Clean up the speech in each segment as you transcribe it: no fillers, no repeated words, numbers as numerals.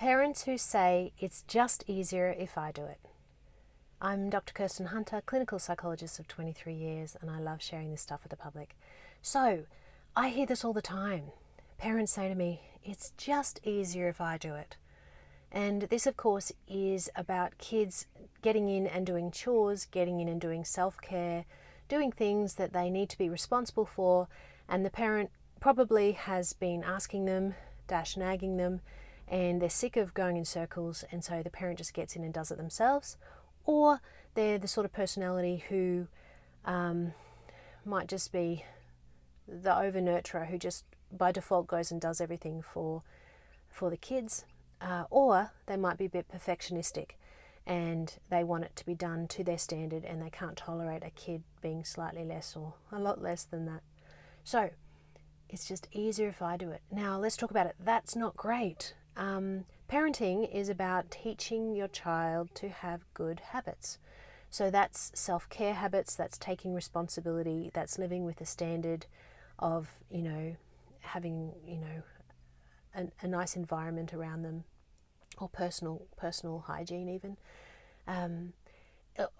Parents who say it's just easier if I do it. I'm Dr. Kirsten Hunter, clinical psychologist of 23 years, and I love sharing this stuff with the public. So, I hear this all the time. Parents say to me, it's just easier if I do it. And this, of course, is about kids getting in and doing chores, getting in and doing self-care, doing things that they need to be responsible for, and the parent probably has been asking them, nagging them, and they're sick of going in circles, and so the parent just gets in and does it themselves. Or they're the sort of personality who might just be the over-nurturer who just by default goes and does everything for the kids. Or they might be a bit perfectionistic and they want it to be done to their standard and they can't tolerate a kid being slightly less or a lot less than that. So it's just easier if I do it. Now let's talk about it. That's not great. Parenting is about teaching your child to have good habits. So that's self-care habits, that's taking responsibility, that's living with a standard of, having, a nice environment around them, or personal hygiene even.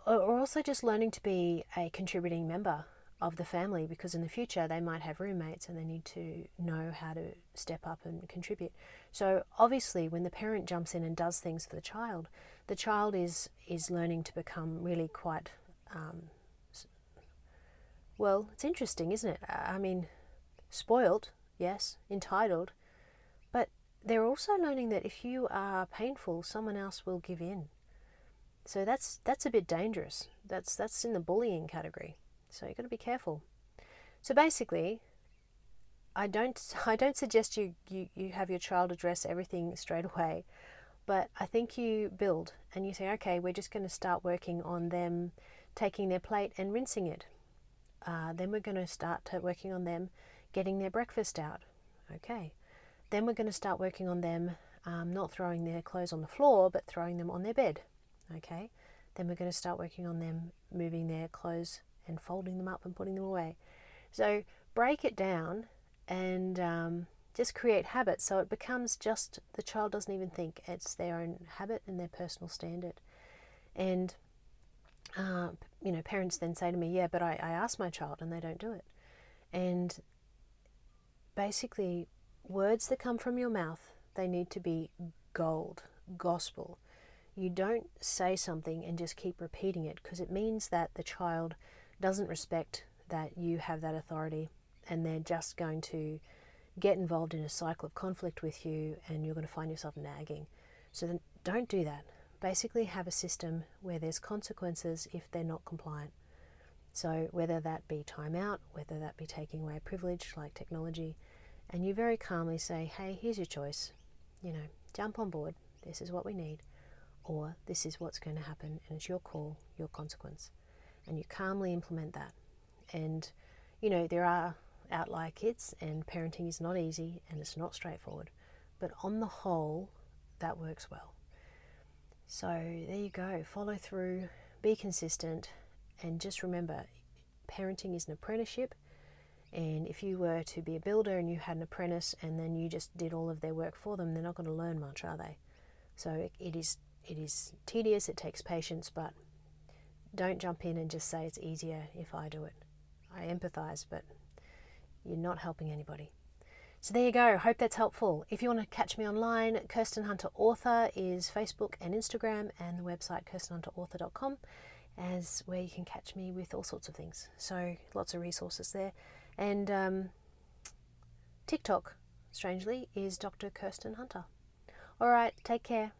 Or also just learning to be a contributing member of the family, because in the future they might have roommates and they need to know how to step up and contribute. So obviously when the parent jumps in and does things for the child is learning to become really quite, well, it's interesting, isn't it? I mean, spoiled, yes, entitled, but they're also learning that if you are painful, someone else will give in. So that's a bit dangerous. That's in the bullying category. So you've got to be careful. So basically, I don't suggest you have your child address everything straight away, but I think you build and you say, okay, we're just going to start working on them taking their plate and rinsing it. Then we're going to start working on them getting their breakfast out. Okay. Then we're going to start working on them not throwing their clothes on the floor, but throwing them on their bed. Okay. Then we're going to start working on them moving their clothes and folding them up and putting them away. So break it down and just create habits so it becomes just the child doesn't even think it's their own habit and their personal standard. And parents then say to me, yeah, but I asked my child and they don't do it. And basically, words that come from your mouth, they need to be gold, gospel. You don't say something and just keep repeating it, because it means that the child doesn't respect that you have that authority, and they're just going to get involved in a cycle of conflict with you, and you're going to find yourself nagging. So then don't do that. Basically have a system where there's consequences if they're not compliant. So whether that be time out, whether that be taking away a privilege like technology, and you very calmly say, hey, here's your choice, jump on board, this is what we need, or this is what's going to happen, and it's your call, your consequence. And you calmly implement that. And, there are outlier kids, and parenting is not easy, and it's not straightforward. But on the whole, that works well. So there you go. Follow through, be consistent, and just remember, parenting is an apprenticeship. And if you were to be a builder and you had an apprentice and then you just did all of their work for them, they're not going to learn much, are they? So it is tedious, it takes patience, but don't jump in and just say it's easier if I do it. I empathize, but you're not helping anybody. So there you go. Hope that's helpful. If you want to catch me online, Kirsten Hunter Author is Facebook and Instagram, and the website kirstenhunterauthor.com as where you can catch me with all sorts of things. So lots of resources there. And TikTok, strangely, is Dr. Kirsten Hunter. All right, take care.